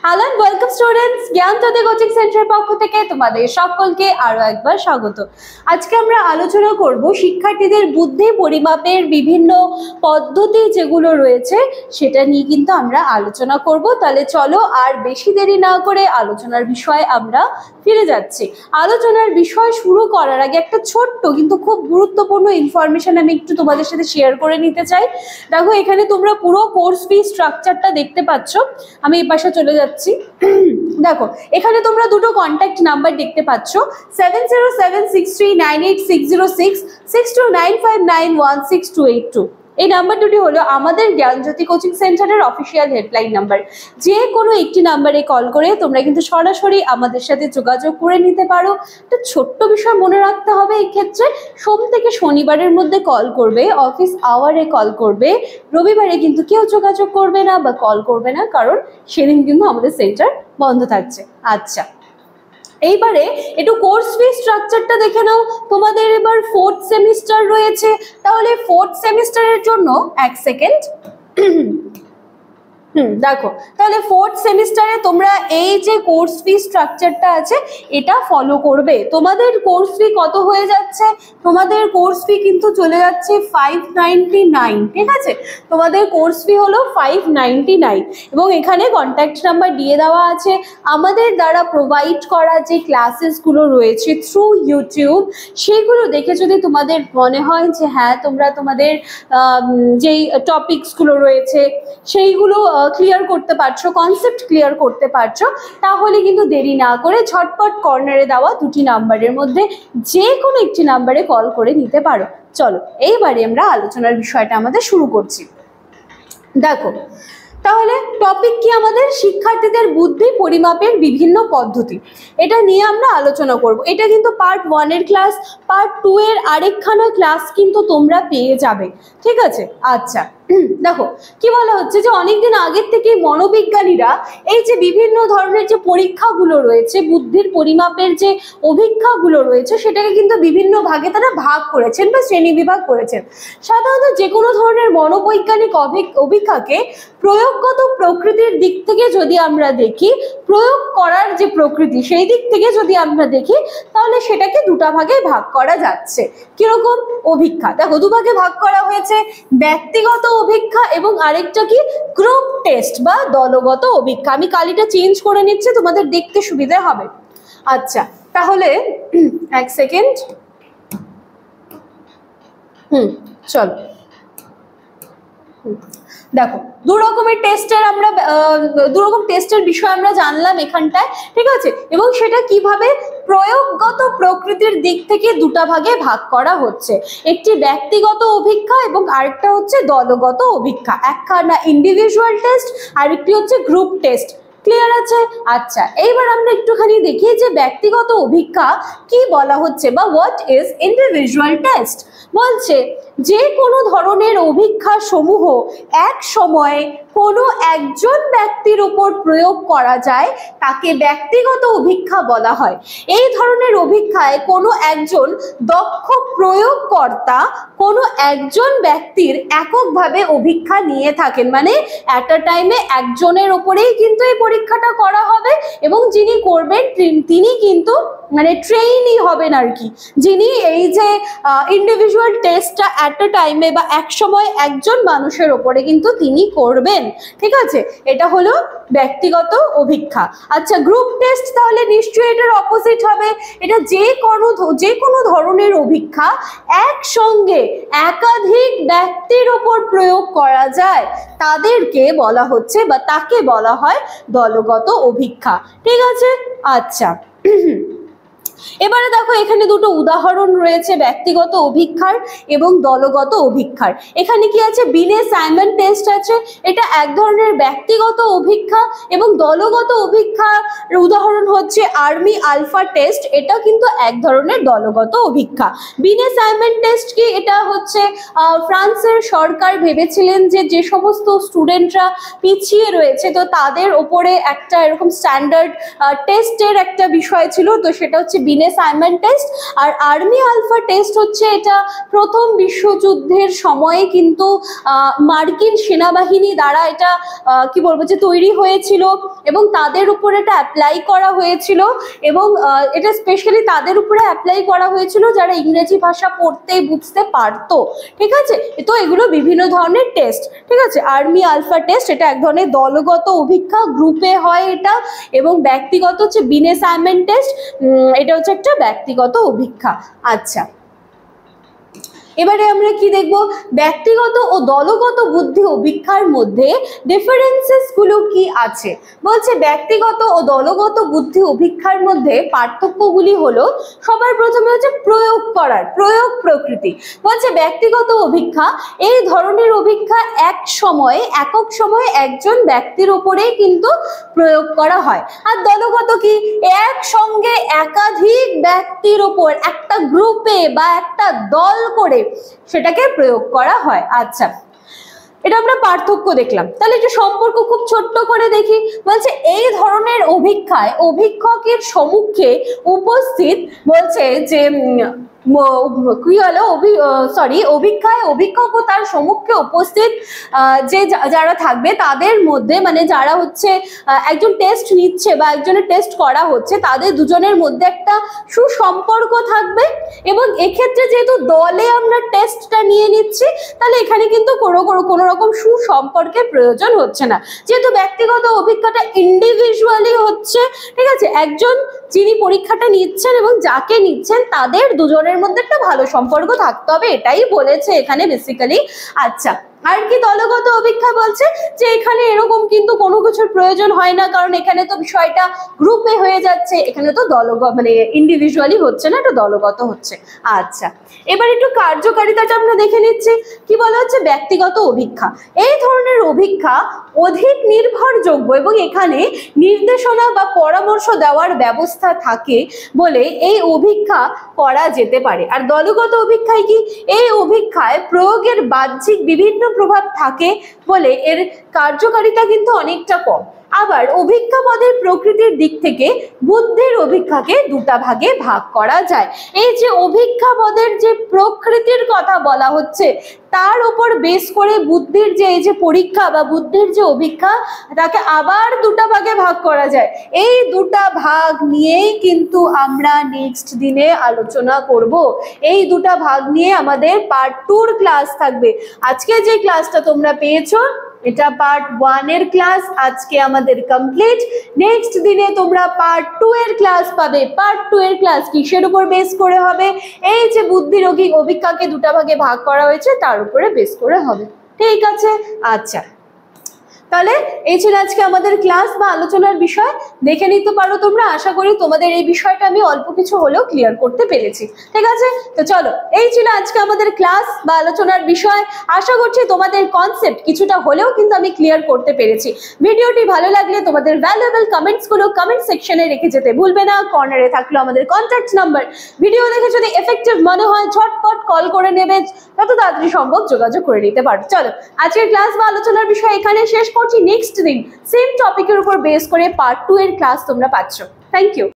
Hello and welcome students, Gyanjyoti coaching সেন্টারের পক্ষ থেকে তোমাদের সকলকে আরো একবার স্বাগত। আজকে আমরা আলোচনা করব শিক্ষার্থীদের বুদ্ধি পরিমাপের বিভিন্ন পদ্ধতি যেগুলো রয়েছে সেটা নিয়ে কিন্তু আমরা আলোচনা করব। তাহলে চলো আর বেশি দেরি না করে আলোচনার বিষয়ে আমরা ফিরে যাচ্ছি। আলোচনার বিষয় শুরু করার আগে একটা ছোট্ট কিন্তু খুব গুরুত্বপূর্ণ ইনফরমেশন আমি একটু তোমাদের সাথে শেয়ার করে নিতে চাই। দেখো, এখানে তোমরা পুরো কোর্স ফি স্ট্রাকচারটা দেখতে পাচ্ছ। আমি এই পাশে চলে যাচ্ছি। দেখো, এখানে তোমরা দুটো কন্ট্যাক্ট নাম্বার দেখতে পাচ্ছ, 7076398606, 6295916282। এই নাম্বার দুটি হলো আমাদের জ্ঞানজ্যোতি কোচিং সেন্টারের অফিসিয়াল হেল্পলাইন নাম্বার। যে কোনো একটি নাম্বারে কল করে তোমরা কিন্তু সরাসরি আমাদের সাথে যোগাযোগ করে নিতে পারো। একটা ছোট্ট বিষয় মনে রাখতে হবে, এই ক্ষেত্রে সোম থেকে শনিবারের মধ্যে কল করবে, অফিস আওয়ারে কল করবে। রবিবারে কিন্তু কেউ যোগাযোগ করবে না বা কল করবে না, কারণ সেদিন কিন্তু আমাদের সেন্টার বন্ধ থাকছে। আচ্ছা, এইবারে একটু কোর্স ফি স্ট্রাকচারটা দেখে নাও। তোমাদের এবার 4th সেমিস্টার রয়েছে, তাহলে 4th সেমিস্টারের জন্য এক সেকেন্ড দেখো, তাহলে 4th সেমিস্টারে তোমরা এই যে কোর্স ফি স্ট্রাকচারটা আছে এটা ফলো করবে। তোমাদের কোর্স ফি কত হয়ে যাচ্ছে? তোমাদের কোর্স ফি কিন্তু চলে যাচ্ছে 599। ঠিক আছে, তোমাদের কোর্স ফি হলো 599 এবং এখানে কন্ট্যাক্ট নাম্বার দিয়ে দেওয়া আছে। আমাদের দ্বারা প্রোভাইড করা যে ক্লাসেসগুলো রয়েছে থ্রু ইউটিউব, সেগুলো দেখে যদি তোমাদের মনে হয় যে হ্যাঁ তোমরা তোমাদের যেই টপিকসগুলো রয়েছে সেইগুলো ক্লিয়ার করতে পারছো, কনসেপ্ট ক্লিয়ার করতে পারছো, তাহলে কিন্তু দেরি না করে ঝটপট কর্নারে দেওয়া দুটি নাম্বারের মধ্যে যে কোনো একটি নাম্বারে কল করে নিতে পারো। চলো এইবারে আমরা আলোচনার বিষয়টা আমাদের শুরু করছি। দেখো, তাহলে টপিক কি আমাদের? শিক্ষার্থীদের বুদ্ধি পরিমাপের বিভিন্ন পদ্ধতি। এটা নিয়ে আমরা আলোচনা করব। এটা কিন্তু পার্ট 1 এর ক্লাস, পার্ট 2 এর আরেকখানা ক্লাস কিন্তু তোমরা পেয়ে যাবে। ঠিক আছে, আচ্ছা দেখো কি বলা হচ্ছে যে অনেকদিন আগের থেকে মনোবিজ্ঞানীরা এই যে বিভিন্ন ধরনের যে পরীক্ষাগুলো রয়েছে, বুদ্ধির পরিমাপের যে অভিক্ষাগুলো রয়েছে, সেটাকে কিন্তু বিভিন্ন ভাগে তারা ভাগ করেছেন বা শ্রেণী বিভাগ করেছেন। সাধারণত যে কোনো ধরনের মনোবৈজ্ঞানিক অভিক্ষাকে প্রয়োগগত প্রকৃতির দিক থেকে যদি আমরা দেখি, প্রয়োগ করার যে প্রকৃতি সেই দিক থেকে যদি আমরা দেখি, তাহলে সেটাকে দুটা ভাগে ভাগ করা যাচ্ছে। কিরকম অভিক্ষা? দেখো, দুভাগে ভাগ করা হয়েছে, ব্যক্তিগত অভিক্ষা এবং আরেকটা কি গ্রুপ টেস্ট বা দলগত অভিক্ষা। আমি কালিটা চেঞ্জ করে নিচ্ছি, তোমাদের দেখতে সুবিধা হবে। আচ্ছা, তাহলে এক সেকেন্ড। চলো দেখো, দু রকম টেস্টের বিষয় আমরা জানলাম এখানটায়। ঠিক আছে, এবং সেটা কিভাবে প্রয়োগগত প্রকৃতির দিক থেকে দুটা ভাগে ভাগ করা হচ্ছে। একটি ব্যক্তিগত অভিক্ষা এবং আরেকটা হচ্ছে দলগত অভিক্ষা। একখানা ইন্ডিভিজুয়াল টেস্ট, আরেকটি হচ্ছে গ্রুপ টেস্ট। ক্লিয়ার আছে? আচ্ছা, এইবার আমরা একটুখানি দেখি যে ব্যক্তিগত অভিক্ষা কি বলা হচ্ছে বা হোয়াট ইজ ইন্ডিভিজুয়াল টেস্ট। বলছে যে কোনো ধরনের অভিক্ষা সমূহ এক সময়ে কোনো একজন ব্যক্তির উপর প্রয়োগ করা যায় তাকে ব্যক্তিগত অভিক্ষা বলা হয়। এই ধরনের অভিক্ষায় কোনো একজন দক্ষ প্রয়োগকর্তা কোনো একজন ব্যক্তির এককভাবে অভিক্ষা নিয়ে থাকেন, মানে অ্যাট আ টাইমে একজনের ওপরেই কিন্তু এই পরীক্ষাটা করা হবে এবং যিনি করবেন তিনি কিন্তু মানে ট্রেইনি হবেন আর কি, যিনি এই যে ইন্ডিভিজুয়াল টেস্টটা অ্যাট আ টাইমে বা এক সময় একজন মানুষের ওপরে কিন্তু তিনি করবেন। ঠিক আছে, এটা হলো ব্যক্তিগত অভিক্ষা। আচ্ছা, গ্রুপ টেস্ট তাহলে নিশ্চয়ই এটার অপোজিট হবে। এটা যে কোনো ধরনের অভিক্ষা একসঙ্গে একাধিক ব্যক্তির ওপর প্রয়োগ করা যায় তাদেরকে বলা হচ্ছে বা তাকে বলা হয় দলগত অভিক্ষা। ঠিক আছে, আচ্ছা এবারে দেখো, এখানে দুটো উদাহরণ রয়েছে ব্যক্তিগত অভিক্ষার এবং দলগত অভিক্ষার। এখানে কি আছে? বিনে সাইমন টেস্ট আছে, এটা এক ধরনের ব্যক্তিগত অভিক্ষা, এবং দলগত অভিক্ষার উদাহরণ হচ্ছে আর্মি আলফা টেস্ট, এটা কিন্তু এক ধরনের দলগত অভিক্ষা। বিনে সাইমন টেস্ট কি? এটা হচ্ছে ফ্রান্সের সরকার ভেবেছিলেন যে সমস্ত স্টুডেন্টরা পিছিয়ে রয়েছে তো তাদের ওপরে একটা এরকম স্ট্যান্ডার্ড টেস্টের একটা বিষয় ছিল, তো সেটা হচ্ছে বিনে সাইমন টেস্ট। আর আর্মি আলফা টেস্ট হচ্ছে এটা প্রথম বিশ্বযুদ্ধের সময়ে কিন্তু মার্কিন সেনাবাহিনী দ্বারা এটা কি বলবো যে তৈরি হয়েছিল এবং তাদের উপর এটা অ্যাপ্লাই করা হয়েছিল এবং এটা স্পেশালি তাদের উপরে অ্যাপ্লাই করা হয়েছিল যারা ইংরেজি ভাষা পড়তে বুঝতে পারতো। ঠিক আছে, তো এগুলো বিভিন্ন ধরনের টেস্ট। ঠিক আছে, আর্মি আলফা টেস্ট এটা এক ধরনের দলগত অভিজ্ঞতা, গ্রুপে হয় এটা, এবং ব্যক্তিগত হচ্ছে বিনে সাইমন টেস্ট, এটা হচ্ছে একটা ব্যক্তিগত অভিজ্ঞতা। আচ্ছা, এবারে আমরা কি দেখব, ব্যক্তিগত ও দলগত বুদ্ধি অভিক্ষার মধ্যে ডিফারেন্সেস গুলো কি আছে। বলছে ব্যক্তিগত ও দলগত বুদ্ধি অভিক্ষার মধ্যে পার্থক্যগুলি হলো, সবার প্রথমে হচ্ছে প্রয়োগ করার, প্রয়োগ প্রকৃতি। বলছে ব্যক্তিগত অভিক্ষা, এই ধরনের অভিক্ষা একক সময়ে একজন ব্যক্তির উপরেই কিন্তু প্রয়োগ করা হয়। আর দলগত কি, একসঙ্গে একাধিক ব্যক্তির উপর একটা গ্রুপে বা একটা দল করে সেটাকে প্রয়োগ করা হয়। আচ্ছা, এটা আমরা পার্থক্য দেখলাম। তাহলে একটু সম্পর্ক খুব ছোট্ট করে দেখি। বলছে এই ধরনের অভিক্ষায় অভিক্ষকের সম্মুখে উপস্থিত, বলছে যে কি হলো অভিক্ষায় অভিক্ষক ও তার সম্মুখে উপস্থিত যে যারা থাকবে তাদের মধ্যে, মানে যারা হচ্ছে একজন টেস্ট নিচ্ছে বা একজনের টেস্ট করা হচ্ছে, তাদের দুজনের মধ্যে একটা সুসম্পর্ক থাকবে। এবং এক্ষেত্রে যেহেতু দলে আমরা টেস্টটা নিয়ে নিচ্ছি, তাহলে এখানে কিন্তু কোনো রকম সুসম্পর্কের প্রয়োজন হচ্ছে না, যেহেতু ব্যক্তিগত অভিজ্ঞতা ইন্ডিভিজুয়ালি হচ্ছে। ঠিক আছে, একজন যিনি পরীক্ষাটা নিচ্ছেন এবং যাকে নিচ্ছেন তাদের দুজনের মধ্যে একটা ভালো সম্পর্ক থাকতে হবে, এটাই বলেছে এখানে বেসিক্যালি। আচ্ছা, আর কি দলগত অভিক্ষা বলছে যে এখানে এরকম কিন্তু কোনো কিছুর প্রয়োজন হয় না, কারণ এখানে তো বিষয়টা গ্রুপে হয়ে যাচ্ছে, এখানে তো মানে ইন্ডিভিজুয়ালি হচ্ছে না, এটা দলগত হচ্ছে। আচ্ছা, এবার একটু কার্যকারিতাটা আমরা দেখে নিচ্ছি। কি বলা হচ্ছে, ব্যক্তিগত অভিক্ষা, এই ধরনের অভিক্ষা অধিক নির্ভরযোগ্য এবং এখানে নির্দেশনা বা পরামর্শ দেওয়ার ব্যবস্থা থাকে বলে এই অভিক্ষা করা যেতে পারে। আর দলগত অভিক্ষায় কি, এই অভিক্ষায় প্রয়োগের বাহ্যিক বিভিন্ন প্রভাব থাকে বলে এর কার্যকারিতা কিন্তু অনেকটা কম। আবার অভিক্ষা পদের প্রকৃতির দিক থেকে বুদ্ধির অভিক্ষাকে দুটা ভাগে ভাগ করা যায়। এই যে অভিক্ষা পদের যে প্রকৃতির কথা বলা হচ্ছে, তার উপর বেস করে বুদ্ধির যে এই যে পরীক্ষা বা বুদ্ধির যে অভিক্ষা, তাকে আবার দুটা ভাগে ভাগ করা যায়। এই দুটা ভাগ নিয়েই কিন্তু আমরা নেক্সট দিনে আলোচনা করব। এই দুটা ভাগ নিয়ে আমাদের পার্ট 2 ক্লাস থাকবে। আজকে যে ক্লাসটা তোমরা পেয়েছো এটা পার্ট 1 এর ক্লাস, আজকে আমাদের কমপ্লিট। নেক্সট দিনে তোমরা পার্ট 2 এর ক্লাস পাবে। পার্ট 2 এর ক্লাস কিসের উপর বেস করে হবে, এই যে বুদ্ধির অভিক্ষাকে দুটা ভাগে ভাগ করা হয়েছে তার উপরে বেস করে হবে। ঠিক আছে, আচ্ছা, তাহলে এই ছিল আজকে আমাদের ক্লাস বা আলোচনার বিষয়। দেখে নিতে পারো তোমরা, আশা করি তোমাদের এই বিষয়টা আমি অল্প কিছু হলেও ক্লিয়ার করতে পেরেছি। ঠিক আছে, তো চলো, এই ছিল আজকে আমাদের ক্লাস বা আলোচনার বিষয়। আশা করছি তোমাদের কনসেপ্ট কিছুটা হলেও কিন্তু আমি ক্লিয়ার করতে পেরেছি। ভিডিওটি ভালো লাগলে তোমাদের ভ্যালুয়েবল কমেন্টস গুলো কমেন্ট সেকশনে রেখে যেতে ভুলবে না। কর্নারে থাকলো আমাদের কন্ট্যাক্ট নাম্বার, ভিডিও দেখে যদি এফেক্টিভ মনে হয় ঝটপট কল করে নেবে, যত তাড়াতাড়ি সম্ভব যোগাযোগ করে নিতে পারো। চলো, আজকের ক্লাস বা আলোচনার বিষয় এখানে শেষ করছি। নেক্সট দিন সেম টপিকের উপর বেস করে পার্ট 2 এর ক্লাস তোমরা পাচ্ছ। Thank you.